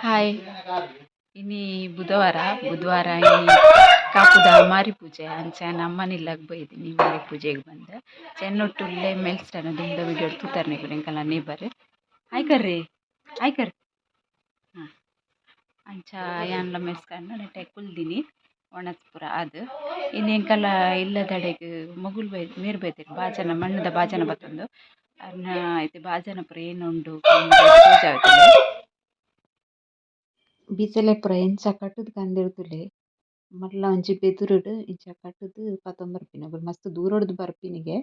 Hi, ಇನಿ ಬುಧವಾರ ಇನಿ ಕಾಪುದ ಮಾರಿ ಪೂಜೆ ಅಂಚ ನಮ್ಮನಿಲ್ಲಾಗ ಬೈದಿನಿ ಮಾರಿ ಪೂಜೆಗೆ ಬಂದ ಚೆನ್ನೊಟ್ಟುಲ್ಲೆ ಮೇಲ್ಸ್ಟಾನ ದುಂಡ ವಿಡಿಯೋ ತೂತರ್ನೆ ಎಂಕಲ್ಲ ನೇಬರ್ ಆಯ್ಕರ್ರಿ ಆಯ್ಕರ್ ಹಾಂ ಅಂಚ ಯಾನ್ಲ ಮೆಸ್ಕಂಡು ನೆಟ್ಟೆ ಕುಲ್ದಿನಿ ಒಣಸ್ಪುರ ಅದು ಇನ್ನು ಎಂಕಲ್ಲ ಇಲ್ಲದಡೆಗೆ ಮಗುಲ್ ಬೈ ಮೇರ್ ಬೈತೇನೆ ಬಾಜನ ಮಣ್ಣದ ಬಾಜನ ಬತ್ತೊಂದು ಅನ್ನ ಐತೆ ಬಾಜನ ಪುರ ಏನುಂಡು ಬಿಸಲೆ ಪುರ ಎಂಚ ಕಟ್ಟುದು ಕಂದಿರ್ತುಲೆ ಮಲ್ಲ ಒಂಜಿ ಬೆದುರುಡು ಇಂಚ ಕಟ್ಟುದು ಪತೊಂಬರ್ಪಿನ ಮಸ್ತ್ ದೂರೊಡ್ದು ಬರ್ಪಿನಿಗೆ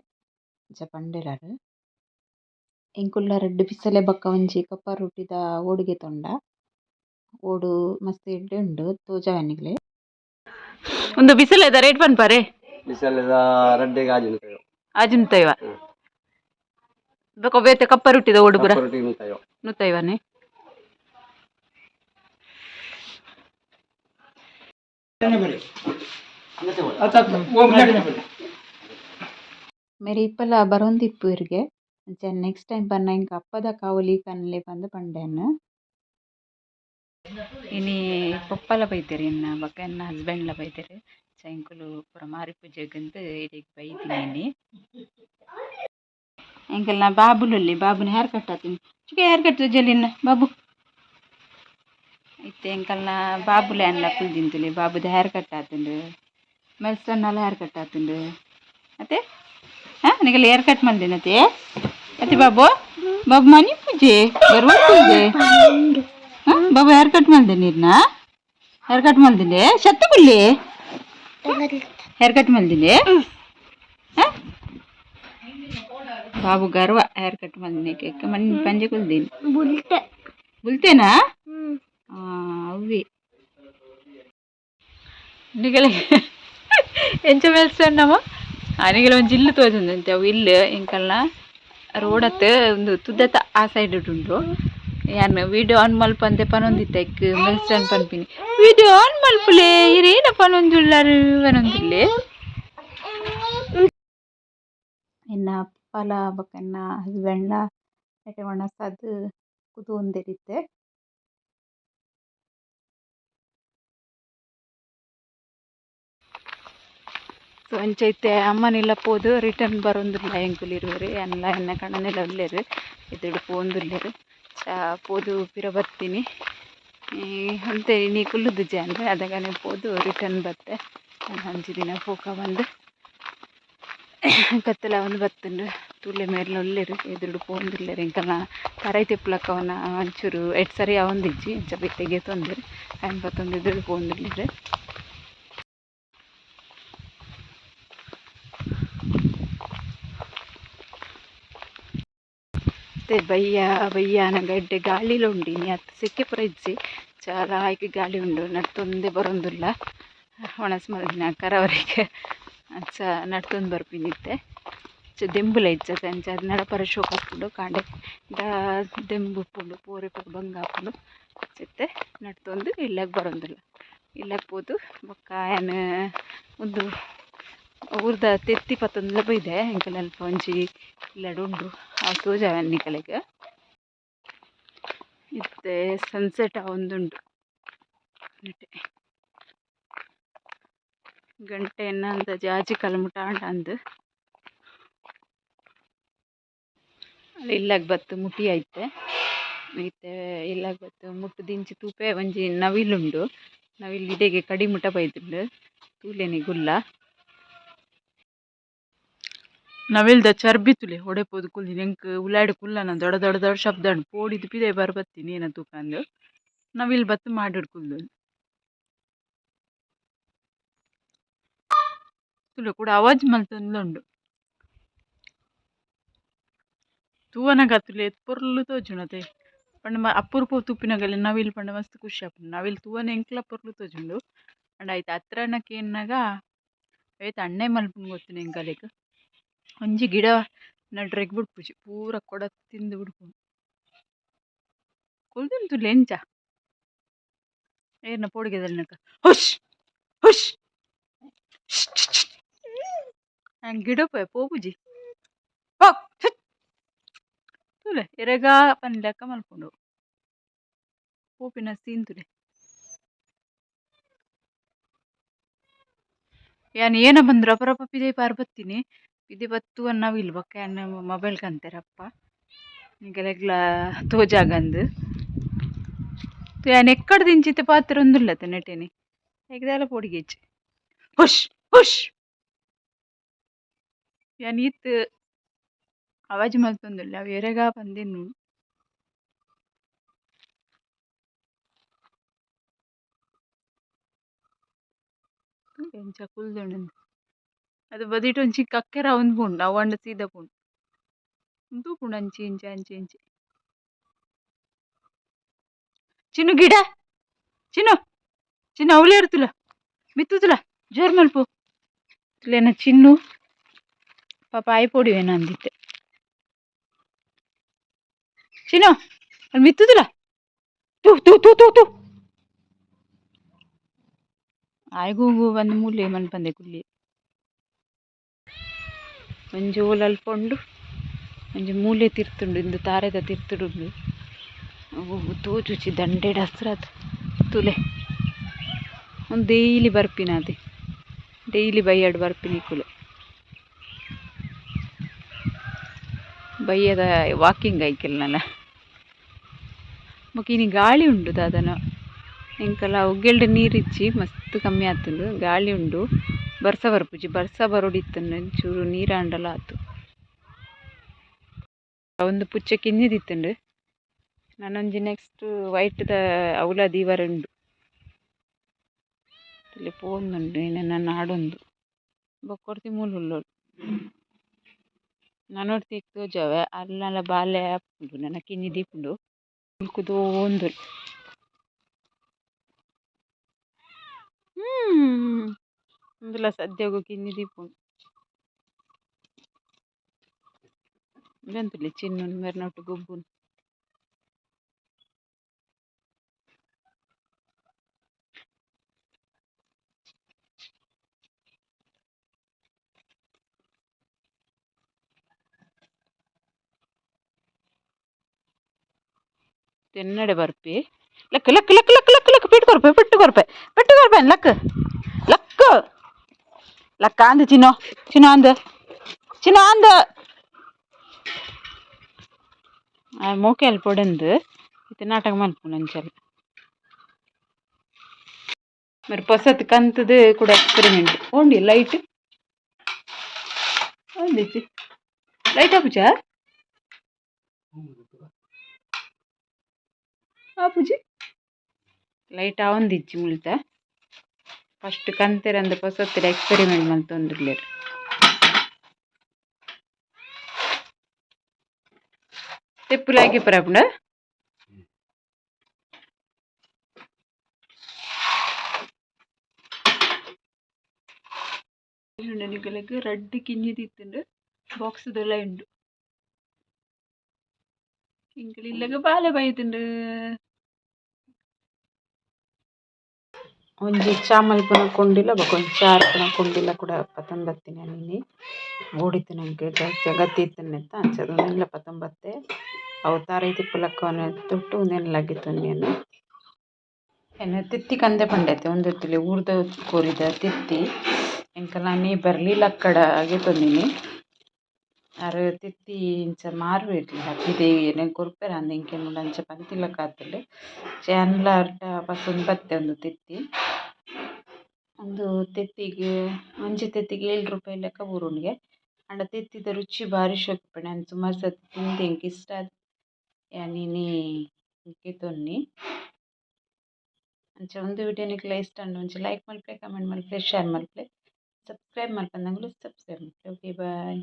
ಇಂಚ ಪಂಡೆರಾರು ಎಂಕುಲ್ಲ ರಡ್ಡ್ ಬಿಸಲೆ ಬಕ್ಕ ಒಂಜಿ ಕಪ್ಪರ್ ರೊಟ್ಟಿದ ಓಡುಗೆ ತೊಂಡ ಓಡು ಮಸ್ತ್ ಎಡ್ಡೆ ಉಂಡು ತೋಜಾವನಿಗ್ಲೆ ಒಂದು ಬಿಸಲೆದ ರೇಟ್ ಪನ್ಪರೆ ಬಿಸಲೆದ ರಡ್ಡೆಗೆ ಆಜುಂತೈವ ಬೊಕ ಬೇತೆ ಕಪ್ಪರ್ ರೊಟ್ಟಿದ ಓಡು ಪುರ ನೂತೈವನೆ ಮೇರೆ ಇಪ್ಪಲ ಬರೊಂದಿಪ್ಪು ಇರ್ಗೆ ನೆಕ್ಸ್ಟ್ ಟೈಮ್ ಪನ್ನ ಇಂಕ ಅಪ್ಪದ ಕಾವಲಿ ಕನ್ಲೆ ಪಂದ್ ಪಂಡೆನ್ ಇನಿ ಪೊಪ್ಪಲ ಬೈತೆರ್ ಎನ್ನ ಬೊಕ ಎನ್ನ ಹಸ್ಬೆಂಡ್ಲ ಬೈತೆರ್ ಎಂಕುಲು ಪೂರ ಮಾರಿ ಪೂಜೆಗಂತ ಇಡೆಗ್ ಬೈದಿನಿ ಎಂಕಲ್ನ ಬಾಬುಲೊಲ್ಲಿ ಬಾಬುನ ಹೇರ್ ಕಟ್ ಆತೀನಿ ಚುಕೆ ಹೇರ್ ಕಟ್ ಜಲ್ಲಿನ ಬಾಬು ಇತ್ತೆ ಎಂಕಲ್ನ ಬಾಬುಲೆ ಅನ್ಲ ಕುಲ್ದಿಂತುಲೆ ಬಾಬುದ ಹೇರ್ ಕಟ್ ಆತುಂಡು ಮೆಲ್ಸನ್ನಲ ಹೇರ್ ಕಟ್ ಆತುಂಡು ಅತ್ತೆ ನಿಗಲ್ ಹೇರ್ ಕಟ್ ಮಲ್ದಿನತೆ ಅತ್ತೆ ಬಾಬು ಬಾಬು ಮನಿ ಪೂಜೆ ಬರುವ ಪೂಜೆ ಬಾಬು ಹೇರ್ ಕಟ್ ಮಲ್ದೆ ನೀರ್ನ hair cut ಮಲ್ದಿನಿ ಶತ್ತು ಬುಲ್ಲಿ hair cut ಮಲ್ದಿನಿ Babu ಗರ್ವ ಹೇರ್ ಕಟ್ ಮಲ್ದಿನಿ ಮನ್ ಪಂಜೆ ಕುಲ್ದೀನಿ ಬುಲ್ತೇನಾ ಅವ್ವಿ ನಿಗಲೆ ಎಂಚ ಮೇಲ್ಸಣ್ಣವ ನಿಗಲ ಒಂಜಿ ಇಲ್ಲು ತೋಜುಂದಂತೆ ಅವು ಇಲ್ಲು ಎಂಕಲ್ನ ರೋಡತ್ ಒಂದು ತುದ್ದತ ಆ ಸೈಡ್ ಉಂಡು ಯಾನ್ ವಿಡಿಯೋ ಆನ್ ಮಲ್ಪಂದೆ ಪನೊಂದಿತ್ತ ಇಕ್ ಮೆಲ್ಸ್ಟನ್ ಪನ್ಪಿನಿ ವಿಡಿಯೋ ಆನ್ ಮಲ್ಪುಲೆ ಇರೇನ ಪನೊಂದುಳ್ಳಾರು ಪನೊಂದುಲ್ಲೆ ಎನ್ನ ಪಲ ಬೊಕ ಎನ್ನ ಹಸ್ಬೆಂಡ್ಲ ನೆಟೆ ಒಣಸದ್ ಕುತೊಂದೆರಿತ್ತೆ ಸೊ ಅಂಚೈತೆ ಅಮ್ಮನೆಲ್ಲ ಪೋದು ರಿಟರ್ನ್ ಬರೊಂದುಲ್ಲ ಎಂಕುಲು ಇರುವೆರು ಎನ್ನ ಎನ್ನ ಕಣ್ಣನೆಲ್ಲ ಉಲ್ಲೆರು ಎದುರು ಪೋಂದುಲ್ಲೆರು ಪೋದು ಪಿರ ಬರ್ತೀನಿ ಅಂತೆ ನೀ ಕುಲ್ಲುದು ಜಾನ್ರೆ ಅದಗನೆ ಪೋದು ರಿಟರ್ನ್ ಬತ್ತೆ ಅಂಚು ದಿನ ಪೋಕ ಬಂದು ಕತ್ತಲ ಒಂದು ಬತ್ತುಂಡು ತುಳ್ಳೆ ಮೇರ್ಲ ಉಲ್ಲೆರು ಎದುರು ಪೋಂದುಲ್ಲೆರು ಎಂಕಲ್ನ ತರೈ ತೆಪ್ಪಲಕ್ಕವನ ಒಂಚೂರು ಎಡ್ ಸರಿ ಅವೊಂದಿಜ್ಜಿ ಇಂಚ ಬೆಟ್ಟೆಗೆ ತೊಂದರೆ ಆಯ್ನ್ ಬತ್ತೊಂದು ಎದುರು ಪೋಂದುಲ್ಲೆರು ಬಯ್ಯಾನ ಗಡ್ಡೆ ಗಾಳಿಲ ಉಂಡಿನಿ ಅತ್ತ ಸೆಕೆ ಪುರ ಇಜ್ಜಿ ಚಾಲ ಆಯ್ಕೆ ಗಾಳಿ ಉಂಡು ನಡ್ತೊಂದೆ ಬರೊಂದುಲ್ಲ ಒಣಸ್ ಮಲ್ದಿನ ಕರವರೆಗೆ ಅಂಚ ನಡ್ತೊಂದು ಬರ್ಪಿನಿತ್ತೆ ದೆಂಬುಲ ಇಜ್ಜತೆ ಅಂಚ ಅದು ನಡಪರ ಶೋಕ್ ಹಾಕ್ಕೊಂಡು ಕಾಂಡೆ ದೆಂಬು ಉಪ್ಪುಂಡು ಪೋರೆ ಪೂರ ಬಂಗ ಹಾಕೊಂಡು ಚಿತ್ತೆ ನಡ್ತೊಂದು ಇಲ್ಲಾಗ ಬರೊಂದುಲ್ಲ ಇಲ್ಲಾಗ ಪೋದು ಬೊಕ್ಕ ಏನು ಒಂದು ಊರ್ದ ತೆತ್ತಿ ಪತ್ತೊಂದುಲ ಬೈದೆ ಎಂಕಲ್ ಅಲ್ಪ ಒಂಜಿ ಇಲ್ಲಡುಂಡು ಅವು ತೋಜಾವ ನಿಕಲೆಗೆ ಇತ್ತೆ ಸನ್ಸೆಟ್ ಒಂದುಂಡು ಗಂಟೆ ಎನ್ನಂದ ಜಾಜಿ ಕಲ್ಮುಟ ಅಂದು ಇಲ್ಲಾಗ ಬತ್ತು ಮುಟಿ ಐತೆ ಐತೆ ಇಲ್ಲಾಗ ಬತ್ತು ಮುಟ್ಟು ದಿಂಚಿ ತೂಪೆ ಒಂಜಿ ನವಿಲುಂಡು ನವಿಲ್ ಇಡೆಗೆ ಕಡಿಮುಟ ಬೈದುಂಡು ತೂಲೆನಿ ಗುಲ್ಲ ನವಿಲ್ದ ಚರ್ಬಿ ತುಲೆ ಹೊಡೆ ಪೋದು ಕುಲ್ದಿನಿ ಎಂಕ್ ಉಲಾಯ್ಡ್ ಕುಲ್ಲನ ದೊಡ್ಡ ದೊಡ್ಡ ದೊಡ್ಡ ಶಬ್ದ ಪೋಡಿದು ಪಿದೆ ಬರ್ಬತ್ತೀನಿ ಏನ ತೂಕಂದು ನವಿಲ್ ಬತ್ತು ಮಾಡಿಡ್ ಕುಲ್ದು ತುಲೆ ಕೂಡ ಅವಾಜ್ ಮಲ್ತೊಂದುಂಡು ತೂವನಗ ತುಲೆ ಪೊರ್ಲು ತೋಜುಂಡತೆ ಪಂಡ ಅಪುರ್ಪ ತುಪ್ಪಿನಗಲೆ ನವಿಲ್ ಪಂಡ ಮಸ್ತ್ ಖುಷಿ ಆಪುಂಡು ನವಿಲ್ ತೂವನ ಎಂಕ್ಲ ಪೊರ್ಲು ತೋಜುಂಡು ಅಂಡ ಆಯ್ತು ಹತ್ರನಕ್ಕೆ ಎನ್ನಾಗ ಐತೆ ಅಣ್ಣೆ ಮಲ್ಪುಂಡು ಗೊತ್ತಿನ ಎಂಕಲೆಗ್ ಒಂಜಿ ಗಿಡ ನಡ್ರೆಗ್ ಬಿಡ್ಪುಜಿ ಪೂರ ಕೊಡ ತಿಂದು ಬಿಡ್ಪುಂಡು ಕುಲ್ದುಂತುಲೆ ಎಂಚ ಏರ್ನ ಪೋಡಿಗೆದಲ್ನಕ ಹುಷ್ ಹುಷ್ ಹಂಗೆ ಗಿಡ ಪೋಪುಜಿ ತುಲೆ ಎರೆಗ ಪನ್ಲೆಕ್ಕ ಮಲ್ಪುಂಡು ಪೋಪಿನ ಸೀನ್ತುಲೆ ಯಾನ್ ಏನ ಬಂದ್ರು ಅಪರಪ್ಪ ಪಿದೆ ಪಾರ್ ಬತ್ತೀನಿ ಪಿದೆ ಬತ್ತು ಅನ್ನವ್ ಇಲ್ವ ಕ್ಯಾನ್ ಮೊಬೈಲ್ ಕಂತೆರಪ್ಪ ನಿಗಲೆಗ್ಲ ತೋಜಾಗಂದು ಯಾನ್ ಎಕ್ಕಡ ದಿಂಚಿತ್ತೆ ಪಾತ್ರ ಒಂದುಲ್ಲತೆ ನೆಟೆನಿ ಎಗ್ದಾಲ ಪೋಡಿಗೆಚ್ಚಿ ಹುಷ್ ಹುಷ್ ಯಾನ್ ಈತ್ ಅವಾಜ್ ಮಲ್ತೊಂದುಲ್ಲ ಅವ್ ಎರೆಗ ಬಂದಿನ್ನು ಎಂಚ ಕುಲ್ದೊಂಡು ಅದು ಬದಿಟ್ ಒಂಚಿ ಕಕ್ಕೆರ ಒಂದ್ ಪುಂಡು ಅವಂಡ ಸೀದ ಪುಂಡು ಉಂದು ಪುಂಡು ಅಂಚಿ ಇಂಚಿ ಅಂಚಿ ಇಂಚಿ ಚಿನ್ನು ಗಿಡ ಚಿನ್ನು ಚಿನ್ನು ಅವಲೇ ಇರ್ತುಲ ಮಿತ್ತುತುಲ ಜೋರ್ ಮಲ್ಪು ತುಲೇನ ಚಿನ್ನು ಪಾಪ ಆಯ್ ಪೋಡಿವೇನ ಅಂದಿತ್ತೆ ಚಿನ್ನು ಅಲ್ಲಿ ಮಿತ್ತುತುಲ ತೂ ತೂ ತೂ ತೂ ತೂ ಆಯ್ಗೂ ಬಂದು ಮೂಲೆ ಮನ್ಪಂದೆ ಕುಲ್ಲಿ ಒಂಜಿ ಓಲ್ ಅಲ್ಪೊಂಡು ಒಂಜಿ ಮೂಲೆ ತಿರ್ತುಂಡು ಇಂದು ತಾರೆದ ತಿರ್ತುಡುಂಡು ಅವು ತೋಜುಚಿ ದಂಡೆಡ ಹಸ್ರತ್ ತುಲೆ ಒಂದು ಡೈಲಿ ಬರ್ಪಿನ ಅದೇ ಡೈಲಿ ಬೈಯಾಡು ಬರ್ಪಿನಿ ಕುಲೆ ಬೈಯದ ವಾಕಿಂಗ್ ಆಯ್ಕೆಲ್ಲ ಮುಖಿನಿ ಗಾಳಿ ಉಂಡು ದಾದನ ಎಂಕಲ್ಲ ಒಗ್ಗೆಲ್ಡೆ ನೀರಿಚ್ಚಿ ಮಸ್ತ್ ಕಮ್ಮಿ ಆತುಂಡು ಗಾಳಿ ಉಂಡು ಬರ್ಸ ಬರ್ಪುಜಿ ಬರ್ಸ ಬರೋಡಿತ್ತಂಡು ಒಂಚೂರು ನೀರಾಂಡಲ ಆತು ಒಂದು ಪುಚ್ಚ ಕಿನ್ನಿದಿತ್ತುಂಡು ನಾನೊಂಜಿ ನೆಕ್ಸ್ಟ್ ವೈಟ್ದ ಅವಲ ದೀವರ ಉಂಡು ಇಲ್ಲಿ ಪೋಂದುಂಡು ಇನ್ನು ನನ್ನ ಆಡೊಂದು ಬೊಕ್ಕೊಡ್ತಿ ಮೂಲು ಉಳ್ಳೋಳು ನಾನೊಡ್ತಿ ತೋಜಾವೆ ಅಲ್ಲಲ್ಲ ಬಾಲೆ ಆಪುಂಡು ನನ್ನ ಕಿನ್ನಿ ದೀಪುಂಡು ಉಳ್ಕುದು ಒಂದು ಒಂದುಲ ಸದ್ಯಗು ಕಿನ್ನಿ ದೀಪುಂಡು ಇದಂತುಲಿ ಚಿನ್ನು ಮೆರ್ನೊಟ್ಟು ಗೊಬ್ಬುನು ತೆನ್ನಡೆ ಬರ್ಪಿ ಲಕ್ ಲಕ್ ಲಕ್ ಲಕ್ ಲಕ್ ಲಕ್ ಪೆಟ್ಟು ಕೊರ್ಪೆ ಪೆಟ್ಟು ಕೊರ್ಪೆ ಪೆಟ್ಟು ಕೊರ್ಪೆ ಲಕ್ ಲಕ್ ಲಕ್ಕ ಅಂದ ಚಿನ್ನೋ ಚಿನ್ನೋ ಅಂದ ಚಿನ್ನೋ ಅಂದ ಮೋಕೆ ಅಲ್ಲಿ ಪೊಡೆಂದು ಇದು ನಾಟಕ ಮಲ್ಪುನು ಅಂಚಲ್ಲ మరి పొసత్ కంతది కూడా ఎక్స్పెరిమెంట్ ఓండి లైట్ ఓండి లైట్ ఆపుచా ಆಪುಜಿ ಲೈಟ್ ಆವೊಂದಿಜ್ಜಿ ಮುಳ್ತ ಫಸ್ಟ್ ಕಂತೆರಂದ ಹೊಸತ್ತಿರ ಎಕ್ಸ್ಪೆರಿಮೆಂಟ್ ಮಲ್ತೊಂದುಲ್ಲೆರ್ ತೆಪ್ಪುಲಾಗಿ ಪರಪುಂಡ ನಿಗಲೆಗ್ ರಡ್ಡ್ ಕಿನ್ನಿ ತಿತ್ತುಂಡು ಬಾಕ್ಸ್ ದೊಲ ಉಂಡು ಇಂಕಲಿಲ್ಲಗ ಬಾಲೆ ಬೈತುಂಡು ಒಂಜಿ ಚಾಮಲ್ಪನ ಕೊಂಡಿಲ ಬೊಕೊಂಜಿ ಚಾರ್ಪನ ಕೊಂಡಿಲ ಕೂಡ ಪತಂಬತ್ತಿನ ನಿನ್ನೆ ಓಡಿತು ನಂಗೆ ಜಗತ್ತಿ ಇತ್ತನ್ನೆತ್ತ ಅಂಚದು ನೆಲ್ಲ ಪತಂಬತ್ತೆ ಅವು ತಾರೈ ತಿಪ್ಪಲಕ್ಕವನ ತೊಟ್ಟು ನೆಲ್ಲಾಗಿತ್ತು ನೀನು ಎನ್ನ ತಿತ್ತಿ ಕಂದೆ ಪಂಡೈತೆ ಒಂದೊತ್ತಿಲೆ ಊರ್ದ ಕೋರಿದ ತಿತ್ತಿ ಎಂಕಲ್ಲ ನೀ ಬರ್ಲಿಲ್ಲಕ್ಕಡ ಆಗೆ ತೊಂದಿನಿ ಅರೆ ತಿತ್ತಿ ಇಂಚ ಮಾರು ಇರ್ಲಿ ಹತ್ತಿದೆ ಏನೇ ಕೊರ್ಪೆರ ಅಂದ ಇಂಕೆ ಮುಲ್ಲ ಅಂಚ ಪಂತಿಲಕ್ಕ ಆತಲೆ ಚಾನ್ಲ ಅರ್ಧ ಪಸಂದ್ ಬತ್ತೆ ಒಂದು ತಿತ್ತಿ ಒಂದು ತೆತ್ತಿಗೆ ಒಂಜಿ ತೆತ್ತಿಗೆ 7 ರೂಪಾಯಿ ಲೆಕ್ಕ ಬೂರುಂಡ್ಗೆ ಅಂಡ ತೆತ್ತಿದ ರುಚಿ ಭಾರಿ ಶೋಕುಪಣೆ ಅಂದ್ ಸುಮಾರು ಸತಿ ತಿಂದು ಎಂಕ್ ಇಷ್ಟ ಯಾನಿನಿ ಇಂಕೆ ತೊನ್ನಿ ಅಂಚ ಒಂದು ವಿಡಿಯೋ ನಿಕ್ಲ ಇಷ್ಟ ಅಂಡು ಒಂಚ ಲೈಕ್ ಮಲ್ಪೆ ಕಮೆಂಟ್ ಮಲ್ಪೆ ಶೇರ್ ಮಲ್ಪೆ ಸಬ್ಸ್ಕ್ರೈಬ್ ಮಲ್ಪಂದಂಗ್ಲು ಸಬ್ಸ್ಕ್ರೈಬ್ ಮಲ್ಪೆ ಓಕೆ ಬಾಯ್.